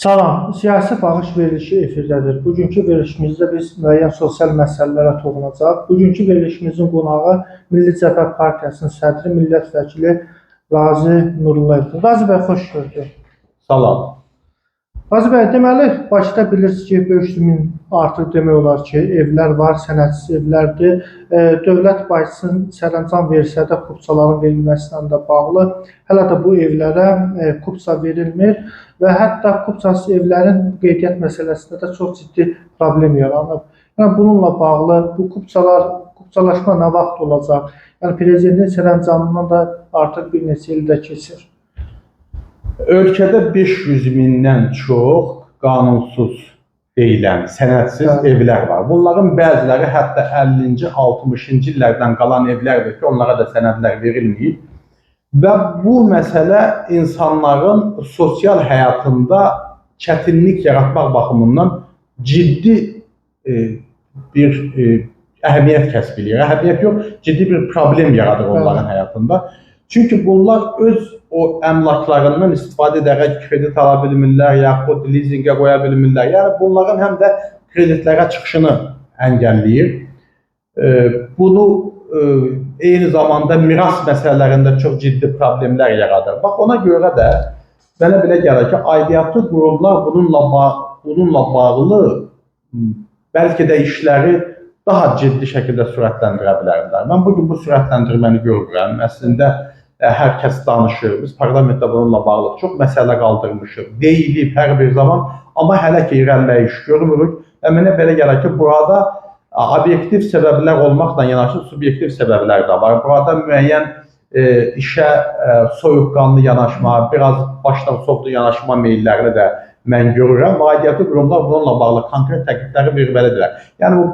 Salam, siyasi bağış verilişi efirdədir. Bugünkü verilişimizdə biz müəyyən sosial məsələlərə toxunacaq. Bugünkü verilişimizin qonağı Milli Cəbhə Partiyasının sədri, millət vəkili Qazi Nurullayevdir. Qazi bəy, xoş gördük. Salam. Qazi bəy, deməli, Bakıda bilirsiniz ki, 500 min artıq demək olar ki, evlər var, sənədsiz evlərdir. Dövlət başçısının sərəncam versə də kupçaların verilməsinə də bağlı hələ də bu evlərə kupça verilmir və hətta kupçasız evlərin qeydiyyat məsələsində də çox ciddi problem yaranıb. Yəni, bununla bağlı bu kupçalaşma nə vaxt olacaq? Yəni, prezidentin sərəncamından da artıq bir neçə ildə keçir. Ölkədə 500 mindən çox qanunsuz deyilən, sənədsiz evlər var. Bunların bəziləri hətta 50-ci, 60-cı illərdən qalan evlərdir ki, onlara da sənədlər verilməyib. Və bu məsələ insanların sosial həyatında çətinlik yaratmaq baxımından ciddi bir əhəmiyyət kəsb edir. Əhəmiyyət yox, ciddi bir problem yaradır onların həyatında. Çünki bunlar öz o əmlaklarından istifadə edərək kredit ala bilmirlər, yaxud lizinqə qoya bilmirlər. Yəni, bunların həm də kreditlərə çıxışını əngəlləyir. Bunu eyni zamanda miras məsələlərində çox ciddi problemlər yaradır. Bax, ona görə də mənə belə gəlir ki, aidiyyatı qurumlar bununla bağlı bəlkə də işləri daha ciddi şəkildə sürətləndirə bilərlər. Mən bugün bu sürətləndirməni görürəm. Əslində, hər kəs danışır. Biz parlamentdə bununla bağlı çox məsələ qaldırmışıq. Deyilib hər bir zaman, amma hələ ki irəliləyiş görmürük. Və mənə belə gəlir ki, burada obyektiv səbəblər olmaqla yanaşı subyektiv səbəblər də var. Burada müəyyən işə soyuqqanlı yanaşma, biraz başdan soğudu yanaşma meyllərini də mən görürəm. Aidiyyatı qurumlar bununla bağlı konkret təklifləri verməlidirlər. Yəni, bu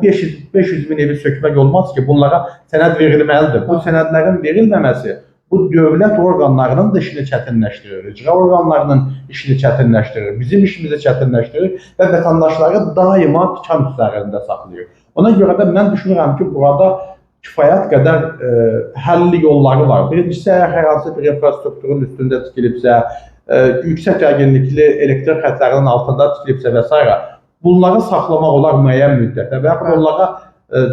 500 min evi sökmək olmaz ki, bunlara sənəd verilməlidir. Bu sənədlərin verilməməsi bu dövlət orqanlarının da işini çətinləşdirir, icra orqanlarının işini çətinləşdirir, bizim işimizi çətinləşdirir və vətəndaşları daima tikan üzərində saxlayır. Ona görə də mən düşünürəm ki, burada kifayət qədər həlli yolları var. Birincisi, əgər hər hansı bir infrastrukturun üstündə tikilibsə, yüksək gərginlikli elektrik xətlərinin altında tikilibsə və s. bunları saxlamaq olar müəyyən müddətə və yaxud onlara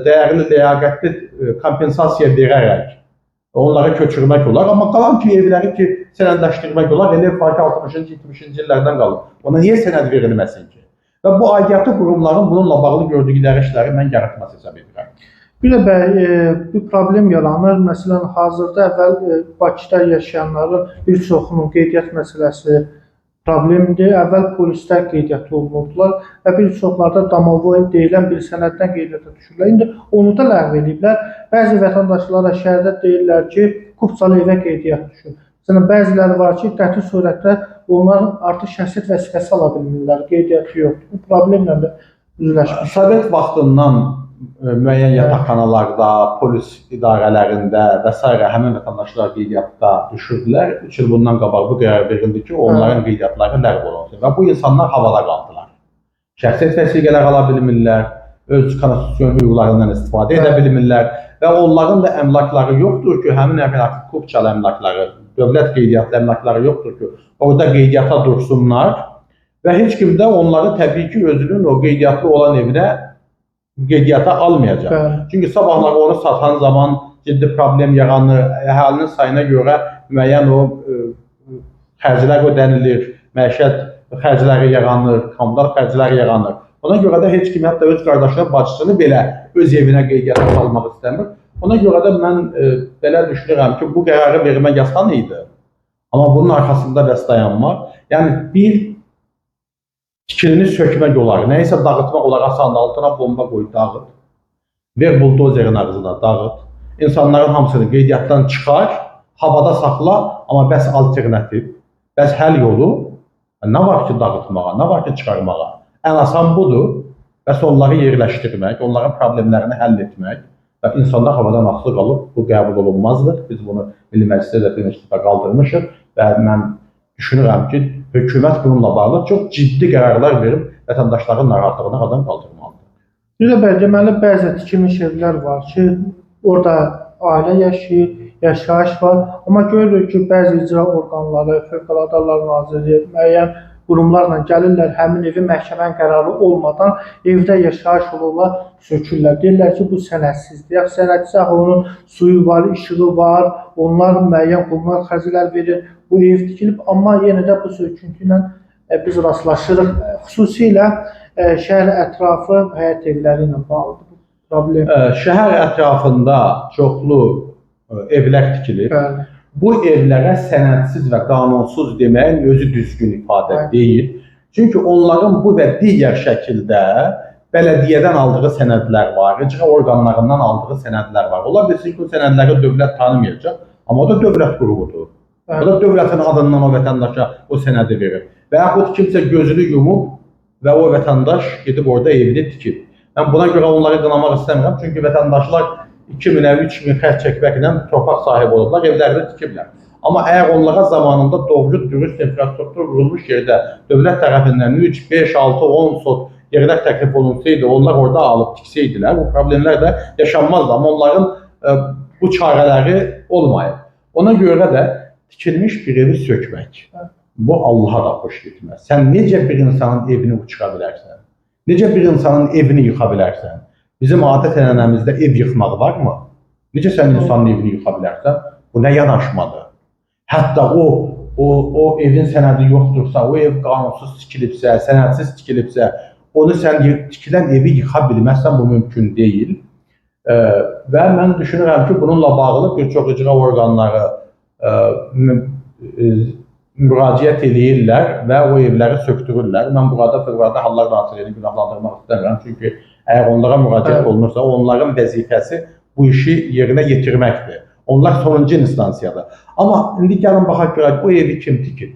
dəyərli, ləyaqətli kompensasiya verərək onları köçürmək olar. Amma qalan ki, evləri ki, sənədləşdirmək olar. Elə var ki, 60-cı, 70-ci illərdən qalıb. Ona niyə sənəd verilməsin ki? Və bu aidiyyatı qurumların bununla bağlı gördükləri işləri mən yaratması hesab edirəm. Bir də bəy, bir problem yaranır. Məsələn, hazırda əvvəl Bakıda yaşayanların bir çoxunun qeydiyyat məsələsi problemdir. Əvvəl polislər qeydiyyatı olunurdular və bir çoxlarda domovoy deyilən bir sənəddən qeydiyyata düşürlər. İndi onu da ləğv ediblər. Bəzi vətəndaşlara şəhərdə deyirlər ki, kupçalı evə qeydiyyat düşür. Məsələn, bəziləri var ki, qəti surətdə onlar artıq şəxsiyyət vəsiqəsi ala bilmirlər, qeydiyyatı yoxdur. Bu problemlə də üzləşmiş. Sovet vaxtından müəyyən yataqxanalarda, polis idarələrində və s. həmin vətəndaşlar qeydiyyatda düşürdülər. 3 il bundan qabaq bu qərar verildi ki, onların qeydiyyatları ləğv olunsun və bu insanlar havada qaldılar. Şəxsiyyət vəsiqələr ala bilmirlər, öz konstitusiyon hüquqlarından istifadə edə bilmirlər və onların da əmlakları yoxdur ki, həmin kupçalı əmlakları, dövlət qeydiyyatlı əmlakları yoxdur ki, orada qeydiyyata dursunlar və heç kim də onları təbii ki, özünün o qeydiyyatlı olan evinə qeydiyyata almayacaq. Çünki sabahları onu satan zaman ciddi problem yaranır, əhalinin sayına görə müəyyən o xərclər ödənilir, məişət xərcləri yaranır, kommunal xərclər yaranır. Ona görə də heç kim hətta öz qardaşına, bacısını belə öz evinə qeydiyyata salmaq istəmir. Ona görə də mən belə düşünürəm ki, bu qərarı vermək asan idi. Amma bunun arxasında bəs dayanmaq. Yəni, bir fikrini sökmək olar, nəyisə dağıtmaq olar, asanlığı altına bomba qoy, dağıt. Ver buldozerin ağzına, dağıt. İnsanların hamısını qeydiyyatdan çıxar, havada saxla, amma bəs alternativ, bəs həll yolu nə var ki dağıtmağa, nə var ki çıxarmağa? Ən asan budur, bəs onları yerləşdirmək, onların problemlərini həll etmək və insanlar havadan asılı qalıb, bu qəbul olunmazdır. Biz bunu Milli Məclisdə də bir neçə dəfə qaldırmışıq və mən düşünürəm ki, hökumət bununla bağlı çox ciddi qərarlar verib vətəndaşların narahatlığını aradan qaldırmalıdır. Bir də bəy, deməli, bəzi tikilmiş evlər var ki, orada ailə yaşayır, yaşayış var. Amma görürük ki, bəzi icra orqanları, Fövqəladə Hallar Nazirliyi müəyyən qurumlarla gəlirlər, həmin evi məhkəmənin qərarı olmadan evdə yaşayış olurlar, sökürlər. Deyirlər ki, bu sənədsizdir. Ya sənədsə onun suyu var, işığı var, onlar müəyyən qurumlar xərclər verir. Bu ev tikilib, amma yenə də bu söküntü ilə biz rastlaşırıq. Xüsusilə şəhər ətrafı həyət evləri ilə bağlıdır bu problem. Şəhər ətrafında çoxlu evlər tikilib. Bəli. Bu evlərə sənədsiz və qanunsuz deməyin özü düzgün ifadə deyil. Çünki onların bu və digər şəkildə bələdiyyədən aldığı sənədlər var, icra orqanlarından aldığı sənədlər var. Ola bilsin ki, o sənədləri dövlət tanımayacaq, amma o da dövlət qurumudur. O da dövlətin adından o vətəndaşa o sənədi verir. Və yaxud kimsə gözünü yumub və o vətəndaş gedib orada evini tikib. Mən buna görə onları qınamaq istəmirəm, çünki vətəndaşlar 2000-ə, 3000 xərc çəkməklə torpaq sahibi olurlar, evlərini tikiblər. Amma əgər onlara zamanında doğru, dürüst infrastruktur qurulmuş yerdə dövlət tərəfindən 3, 5, 6, 10 sot yerlər təklif olunsaydı, onlar orada alıb tiksəydilər, bu problemlər də yaşanmazdı. Amma onların bu çarələri olmayıb. Ona görə də tikilmiş bir evi sökmək, bu Allaha da xoş getməz. Sən necə bir insanın evini uçura bilərsən? Necə bir insanın evini yıxa bilərsən? Bizim adət-ənənəmizdə ev yıxmaq varmı? Necə sən insanın evini yıxa bilərsən? Bu nə yanaşmadır? Hətta o evin sənədi yoxdursa, o ev qanunsuz tikilibsə, sənədsiz tikilibsə, onu sən tikilən evi yıxa bilməzsən, bu mümkün deyil. Və mən düşünürəm ki, bununla bağlı bir çox icra orqanları müraciət edirlər və o evləri söktürürlər. Mən burada Fövqəladə Hallar Nazirliyini günahlandırmaq istəmirəm, çünki əgər onlara müraciət olunursa, onların vəzifəsi bu işi yerinə yetirməkdir. Onlar sonuncu instansiyadır. Amma indi gəlin baxaq görək, o evi kim tikib?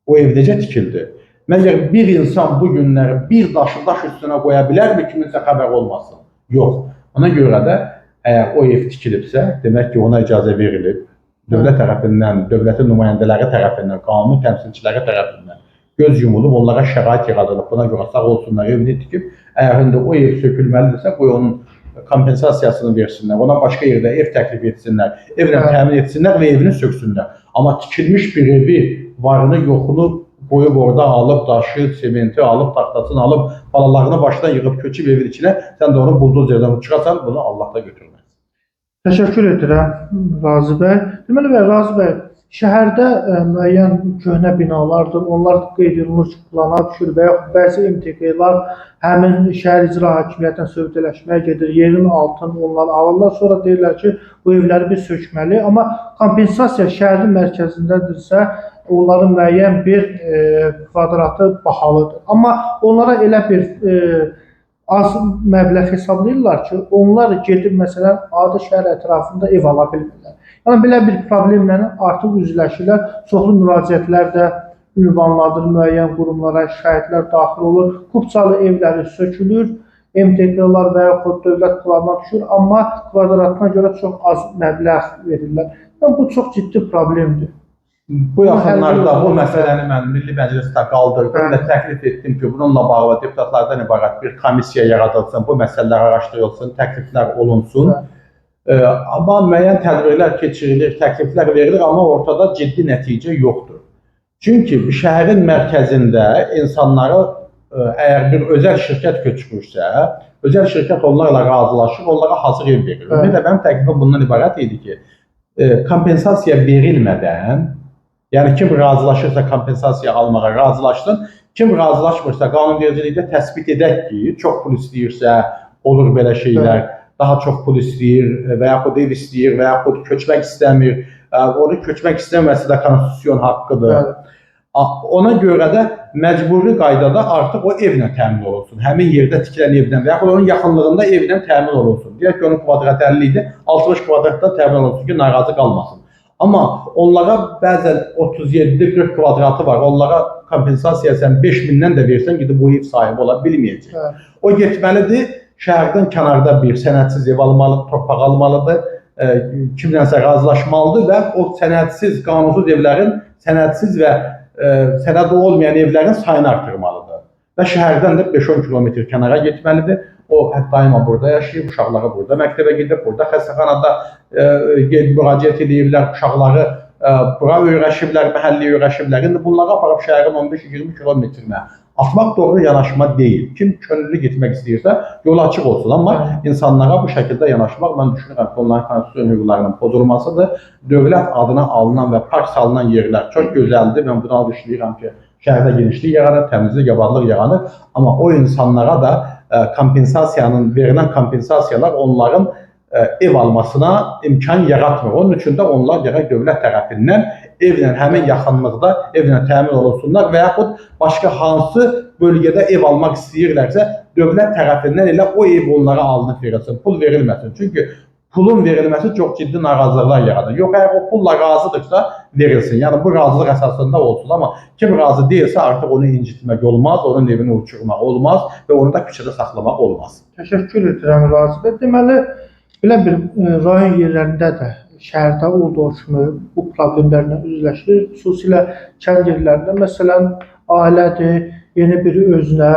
O ev necə tikildi? Məgər bir insan bu günləri bir daşı daş üstünə qoya bilərmi, kiminsə xəbər olmasın? Yox. Ona görə də əgər o ev tikilibsə, demək ki, ona icazə verilib. Dövlət tərəfindən, dövlətin nümayəndələri tərəfindən, qanun təmsilçiləri tərəfindən göz yumulub, onlara şərait yaradılıb. Buna görə sağ olsunlar, evini tikib. Əgər indi o ev sökülməlidirsə, qoy onun kompensasiyasını versinlər, ona başqa yerdə ev təklif etsinlər, evlə təmin etsinlər və evini söksünlər. Amma tikilmiş bir evi, varını, yoxunu qoyub orada alıb, daşı, sementi alıb, taxtasını alıb, balalarını başdan yığıb, köçüb evin içinə, sən də onu buldozerdən uçurasan, bunu Allah da götürməz. Təşəkkür edirəm, Razi bəy. Deməli, Razi bəy, şəhərdə müəyyən köhnə binalardır, onlar qeyd olunur ki, plana düşür və yaxud bəzi MTQ-lar həmin şəhər icra hakimiyyətindən sövdələşməyə gedir, yerin altını onlar alırlar, sonra deyirlər ki, bu evləri biz sökməli, amma kompensasiya şəhərin mərkəzindədirsə, onların müəyyən bir kvadratı bahalıdır. Amma onlara elə bir az məbləğ hesablayırlar ki, onlar gedib məsələn adi şəhər ətrafında ev ala bilmirlər. Yəni belə bir problemlə artıq üzləşirlər. Çoxlu müraciətlər də ünvanladır müəyyən qurumlara, şikayətlər daxil olur. Kupçalı evləri sökülür, MTQ-lar və yaxud dövlət planına düşür, amma kvadratına görə çox az məbləğ verirlər. Yəni bu çox ciddi problemdir. Bu yaxınlarda bu məsələni mən Milli Məclisdə qaldırdım və təklif etdim ki, bununla bağlı deputatlardan ibarət bir komissiya yaradılsın, bu məsələlər araşdırılsın, təkliflər olunsun. Amma müəyyən tədbirlər keçirilir, təkliflər verilir, amma ortada ciddi nəticə yoxdur. Çünki şəhərin mərkəzində insanları əgər bir özəl şirkət köçürürsə, özəl şirkət onlarla razılaşır, onlara hazır ev verir. Bir də mənim təklifim bundan ibarət idi ki, kompensasiya verilmədən, yəni kim razılaşırsa kompensasiya almağa razılaşsın, kim razılaşmırsa qanunvericilikdə təsbit edək ki, çox pul istəyirsə, olur belə şeylər, daha çox pul istəyir və yaxud ev istəyir və yaxud köçmək istəmir, onu köçmək istəməsi də konstitusiyon haqqıdır. Ona görə də məcburi qaydada artıq o evlə təmin olunsun. Həmin yerdə tikilən evdən və yaxud onun yaxınlığında evlə təmin olunsun. Deyək ki, onun kvadratı 50 idi, 60 kvadratdan təmin olunsun ki, narazı qalmasın. Amma onlara bəzən 37-40 kvadratı var, onlara kompensasiya sən 5000-dən də versən, gidib bu ev sahibi ola bilməyəcək. O getməlidir, şəhərdən kənarda bir sənədsiz ev almalıdır, torpaq almalıdır, kimlənsə razılaşmalıdır və o sənədsiz, qanunsuz evlərin sənədsiz və sənəd olmayan evlərin sayını artırmalıdır. Və şəhərdən də 5-10 kilometr kənara getməlidir. O daima burada yaşayıb, uşaqları burada məktəbə gedib, burada xəstəxanada müraciət edirlər, uşaqları bura öyrəşiblər, məhəlli öyrəşiblər. İndi bunları aparıb şəhərin 15-20 kilometrinə atmaq doğru yanaşma deyil. Kim könüllü getmək istəyirsə, yolu açıq olsun. Amma insanlara bu şəkildə yanaşmaq, mən düşünürəm ki, onların konstitusiyon hüquqlarının pozulmasıdır. Dövlət adına alınan və park salınan yerlər çox gözəldir. Mən buna alqışlayıram ki, şəhərdə genişlik yaranır, təmizlik, abadlıq yaranır. Amma o insanlara da verilən kompensasiyalar onların ev almasına imkan yaratmır. Onun üçün də onlar gərək dövlət tərəfindən evlə həmin yaxınlıqda evlə təmin olunsunlar və yaxud başqa hansı bölgədə ev almaq istəyirlərsə, dövlət tərəfindən elə o ev onlara alınıb verilsin, pul verilməsin. Çünki pulun verilməsi çox ciddi narazılıqlar yaradır. Yox, əgər o pulla razıdırsa verilsin. Yəni bu razılıq əsasında olsun. Amma kim razı deyilsə artıq onu incitmək olmaz, onun evini uçurmaq olmaz və onu da küçədə saxlamaq olmaz. Təşəkkür edirəm Razi bəy. Deməli, belə bir rayon yerlərində də şəhərdə olduğu kimi bu problemlərlə üzləşir. Xüsusilə kənd yerlərində, məsələn, ailədir, yeni biri özünə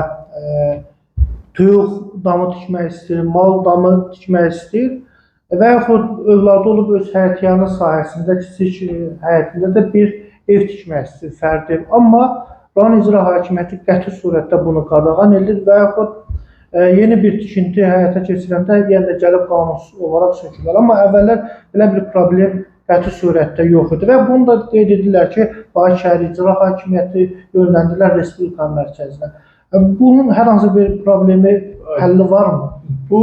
toyuq damı tikmək istəyir, mal damı tikmək istəyir və yaxud övladı olub öz həyətyanı sahəsində, kiçik həyətində də bir ev tikmək istəyir, fərdi ev. Amma rayon icra hakimiyyəti qəti surətdə bunu qadağan edir və yaxud yeni bir tikinti həyata keçirəndə yenə də gəlib qanunsuz olaraq sökülür. Amma əvvəllər belə bir problem qəti surətdə yox idi və bunu da qeyd edirlər ki, Bakı şəhər icra hakimiyyəti yönləndirilər Respublika mərkəzinə. Bunun hər hansı bir problemi, həlli varmı? Bu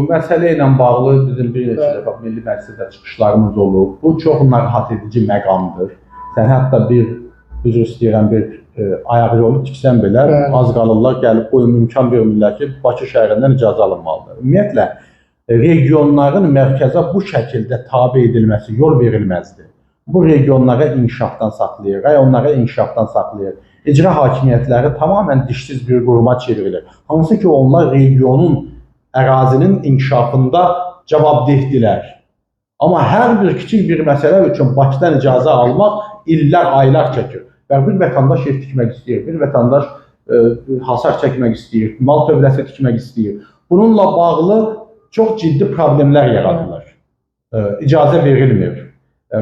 məsələ ilə bağlı bizim bir neçə dəfə Milli Məclisdə çıxışlarımız olub. Bu çox narahat edici məqamdır. Sən hətta üzr istəyirəm, bir ayaq yolu tiksən belə, az qalırlar gəlib bu imkan vermirlər ki, Bakı şəhərindən icazə alınmalıdır. Ümumiyyətlə, regionların mərkəzə bu şəkildə tabe edilməsi yol verilməzdir. Bu regionlara inkişafdan saxlayır, rayonlara inkişafdan saxlayır. İcra hakimiyyətləri tamamən dişsiz bir quruma çevrilir. Hansı ki, onlar regionun, ərazinin inkişafında cavabdehdirlər. Amma hər bir kiçik bir məsələ üçün Bakıdan icazə almaq illər, aylar çəkir. Və bir vətəndaş ev tikmək istəyir, bir vətəndaş hasar çəkmək istəyir, mal tövləsi tikmək istəyir. Bununla bağlı çox ciddi problemlər yaradılır. İcazə verilmir,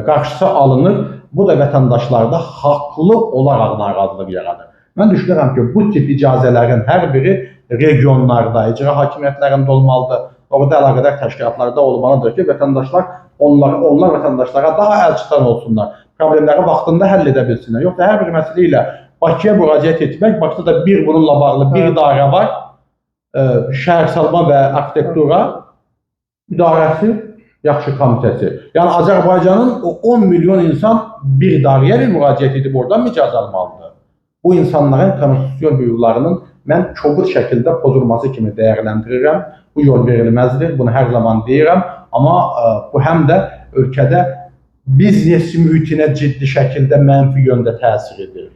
qarşısı alınır. Bu da vətəndaşlarda haqlı olaraq narazılıq yaradır. Mən düşünürəm ki, bu tip icazələrin hər biri regionlarda, icra hakimiyyətlərində olmalıdır. Orada əlaqədar təşkilatlarda olmalıdır ki, vətəndaşlar onlar vətəndaşlara daha əlçatan olsunlar. Problemləri vaxtında həll edə bilsinlər. Yoxsa hər bir məsələ ilə Bakıya müraciət etmək, Bakıda da bununla bağlı bir idarə var, Şəhərsalma və Arxitektura İdarəsi Yaxşı Komitəsi. Yəni Azərbaycanın o 10 milyon insan bir idarəyə müraciət edib oradan icazə almalıdır. Bu insanların konstitusiyon hüquqlarının mən kobud şəkildə pozulması kimi dəyərləndirirəm. Bu yol verilməzdir, bunu hər zaman deyirəm. Amma bu həm də ölkədə biznes mühitinə ciddi şəkildə mənfi yöndə təsir edir.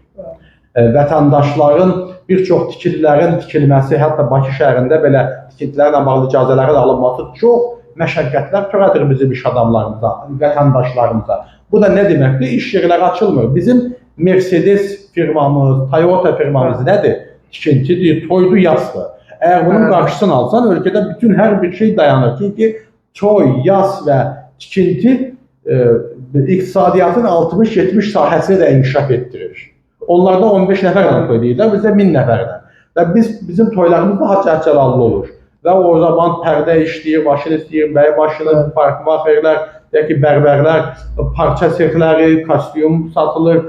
Vətəndaşların bir çox tikililərin tikilməsi, hətta Bakı şəhərində belə tikintilərlə bağlı icazələrin alınması çox məşəqqətlər törədir bizim iş adamlarımıza, vətəndaşlarımıza. Bu da nə deməkdir? İş yerləri açılmır. Bizim Mercedes firmamız, Toyota firmamız nədir? Tikintidir, toydu, yazdır. Əgər bunun qarşısını alsan, ölkədə bütün hər bir şey dayanır. Çünki toy, yaz və tikinti iqtisadiyyatın 60-70 sahəsini də inkişaf etdirir. Onlarda 15 nəfərlə toy deyirlər, bizdə 1000 nəfərlə. Və bizim toylarımız daha cəhcəlallı olur. Və o zaman pərdə işləyir, maşın istəyir, bəy başını, parkmaxerlər, bərbərlər, parça sexləri, kostyum satılır,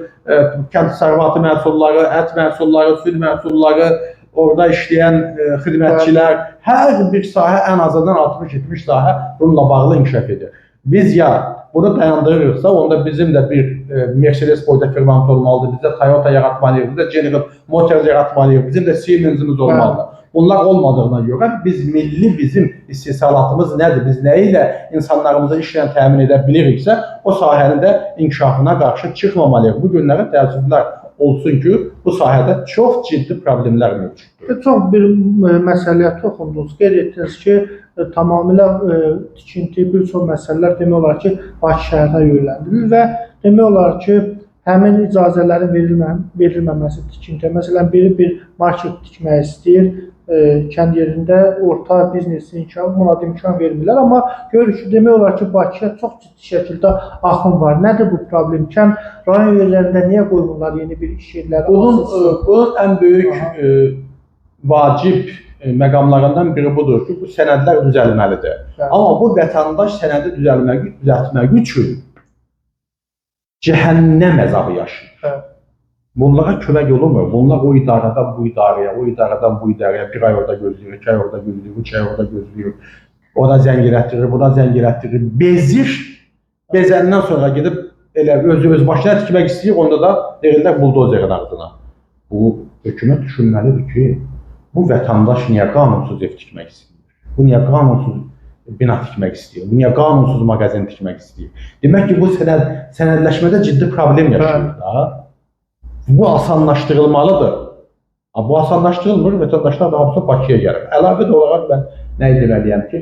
kənd təsərrüfatı məhsulları, ət məhsulları, süd məhsulları, orada işləyən xidmətçilər, hər bir sahə ən azından 60-70 sahə bununla bağlı inkişaf edir. Biz ya bunu dayandırırıqsa, onda bizim də bir Mercedes boyda firmamız olmalıdır, bizdə Toyota yaratmalıyıq, bizdə General Motors yaratmalıyıq, bizim də Siemens'imiz olmalıdır. Bunlar olmadığına görə bizim istehsalatımız nədir? Biz nə ilə insanlarımıza işlə təmin edə biliriksə, o sahənin də inkişafına qarşı çıxmamalıyıq. Bu günlərə təəssüflər olsun ki, bu sahədə çox ciddi problemlər mövcuddur. Çox bir məsələyə toxundunuz. Qeyd etdiniz ki, tamamilə tikinti, bir çox məsələlər demək olar ki, Bakı şəhərinə yönləndirilir və demək olar ki, həmin icazələrin verilməməsi tikintiyə. Məsələn, biri bir market tikmək istəyir, kənd yerində orta biznes inkişafı buna da imkan vermirlər. Amma görürük ki, demək olar ki, Bakıya çox ciddi şəkildə axın var. Nədir bu problem? Kənd rayon yerlərində niyə qoymurlar yeni bir iş yerləri? Bunun ən böyük vacib məqamlarından biri budur ki, bu sənədlər düzəlməlidir. Amma bu vətəndaş sənədi düzəltmək üçün cəhənnəm əzabı yaşayır. Bunlara kömək olunmur. Bunlar o idarədən bu idarəyə, o idarədən bu idarəyə bir ay orada gözləyir, 2 ay orada gözləyir, 3 ay orada gözləyir. Ona zəng elətdirir, buna zəng elətdirir. Bezir. Bezəndən sonra gedib elə öz başına tikmək istəyir, onda da deyirlər buldozerin ardına. Bu hökumət düşünməlidir ki, bu vətəndaş niyə qanunsuz ev tikmək istəyir? Bu niyə qanunsuz bina tikmək istəyir? Bu niyə qanunsuz mağazin tikmək istəyir? Demək ki, bu sənədləşmədə ciddi problem yaşayır da. Bu asanlaşdırılmalıdır. Bu asanlaşdırılmır, vətəndaşlar da hamısı Bakıya gəlir. Əlavə olaraq mən nə deməliyəm ki,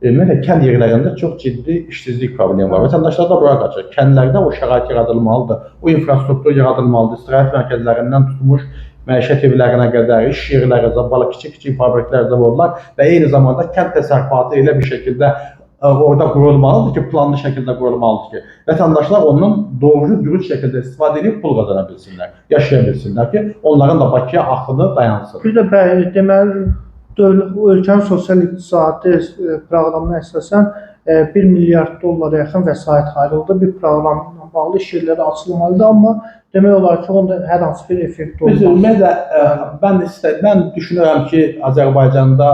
ümumiyyətlə kənd yerlərində çox ciddi işsizlik problemi var. Vətəndaşlar da bura qaçır. Kəndlərdə o şərait yaradılmalıdır, o infrastruktur yaradılmalıdır. İstirahət mərkəzlərindən tutmuş məişət evlərinə qədər, iş yerləri, kiçik fabriklər, zavodlar və eyni zamanda kənd təsərrüfatı elə bir şəkildə orada qurulmalıdır ki, planlı şəkildə qurulmalıdır ki, vətəndaşlar ondan doğru, dürüst şəkildə istifadə edib pul qazana bilsinlər, yaşaya bilsinlər ki, onların da Bakıya axını dayansın. Bir də deməli, ölkənin sosial-iqtisadi proqramına əsasən 1 milyard dollara yaxın vəsait ayrıldı. Bir proqramla bağlı iş yerləri açılmalıdır, amma demək olar ki, onda hər hansı bir effekt olmaz. Mən düşünürəm ki, Azərbaycanda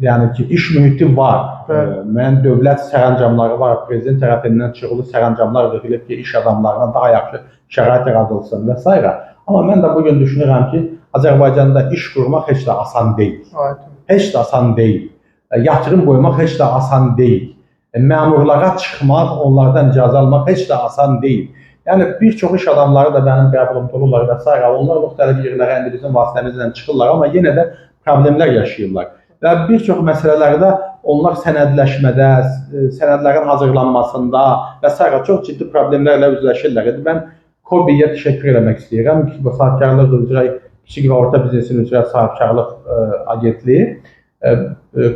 yəni ki, iş mühiti var. Müəyyən dövlət sərəncamları var, prezident tərəfindən çıxılı sərəncamlar verilib ki, iş adamlarına daha yaxşı şərait yaradılsın və s. Amma mən də bugün düşünürəm ki, Azərbaycanda iş qurmaq heç də asan deyil. Heç də asan deyil. Yatırım qoymaq heç də asan deyil. Məmurlara çıxmaq, onlardan icazə almaq heç də asan deyil. Yəni, bir çox iş adamları da mənim qəbulumda olurlar və s. Onlar müxtəlif yerlərə indi bizim vasitəmizlə çıxırlar, amma yenə də problemlər yaşayırlar. Və bir çox məsələlərdə onlar sənədləşmədə, sənədlərin hazırlanmasında və s. çox ciddi problemlərlə üzləşirlər. Mən KOBİ-yə təşəkkür eləmək istəyirəm. Sahibkarlıq üzrə, kiçik və orta biznesin üzrə sahibkarlıq agentliyi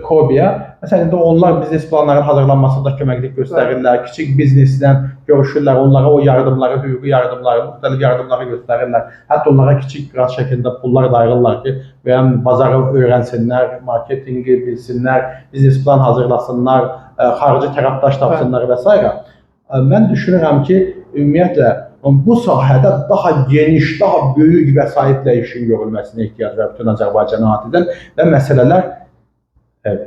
KOBİ-yə. Məsələn, onlar biznes planlarının hazırlanmasında köməklik göstərirlər, kiçik biznesdən görüşürlər, onlara o yardımları, hüquqi yardımları, müxtəlif yardımları göstərirlər. Hətta onlara kiçik qaz şəklində pullar da ayırırlar ki, bazarı öyrənsinlər, marketingi bilsinlər, biznes plan hazırlasınlar, xarici tərəfdaş tapsınlar və s. Mən düşünürəm ki, ümumiyyətlə, bu sahədə daha geniş, daha böyük vəsaitlə işin görülməsinə ehtiyac var bütün Azərbaycan əhatədən və məsələlər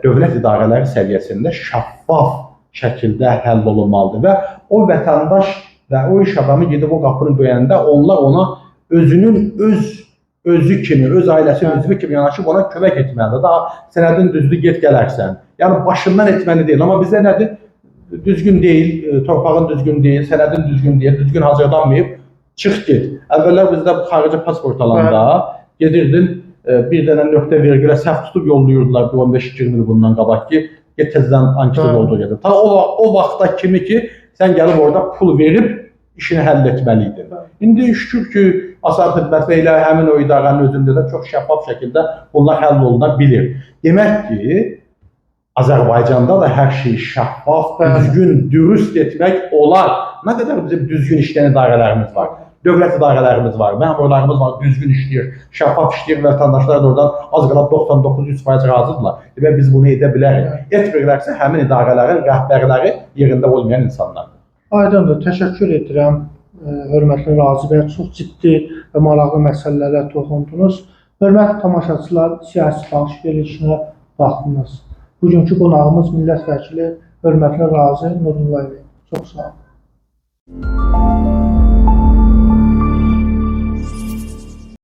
dövlət idarələri səviyyəsində şəffaf şəkildə həll olunmalıdır və o vətəndaş və o iş adamı gedib o qapını döyəndə onlar ona özü kimi, öz ailəsinin üzvü kimi yanaşıb ona kömək etməlidir. Daha sənədin düzdür, get gələrsən. Yəni başından etməli deyil, amma bizdə nədir? Düzgün deyil, torpağın düzgün deyil, sənədin düzgün deyil, düzgün hazırlanmayıb, çıx get. Əvvəllər bizdə xarici pasport alanda gedirdin, bir dənə nöqtə vergilə səhv tutub yollayırdılar 15-20 il bundan qabaq ki, get tezdən anketə olduğu gedir. Ta o vaxta kimi ki, sən gəlib orada pul verib işini həll etməliydin. İndi şükür ki, Asar Xidmət və elə həmin o idarənin özündə də çox şəffaf şəkildə bunlar həll oluna bilir. Demək ki, Azərbaycanda da hər şey şəffaf, düzgün, dürüst etmək olar. Nə qədər bizim düzgün işləyən idarələrimiz var, dövlət idarələrimiz var, məmurlarımız var, düzgün işləyir, şəffaf işləyir və vətəndaşlar da oradan az qala 99-100% razıdırlar. Və biz bunu edə bilərik. Etmirlərsə həmin idarələrin rəhbərləri yerində olmayan insanlardır. Aydındır, təşəkkür edirəm. Hörmətli Razi bəy, çox ciddi və maraqlı məsələlərə toxundunuz. Hörmətli tamaşaçılar, siyasi danış verilişinə baxdınız. Bugünkü qonağımız millət vəkili hörmətli Razi Nurullayevdir. Çox sağ olun.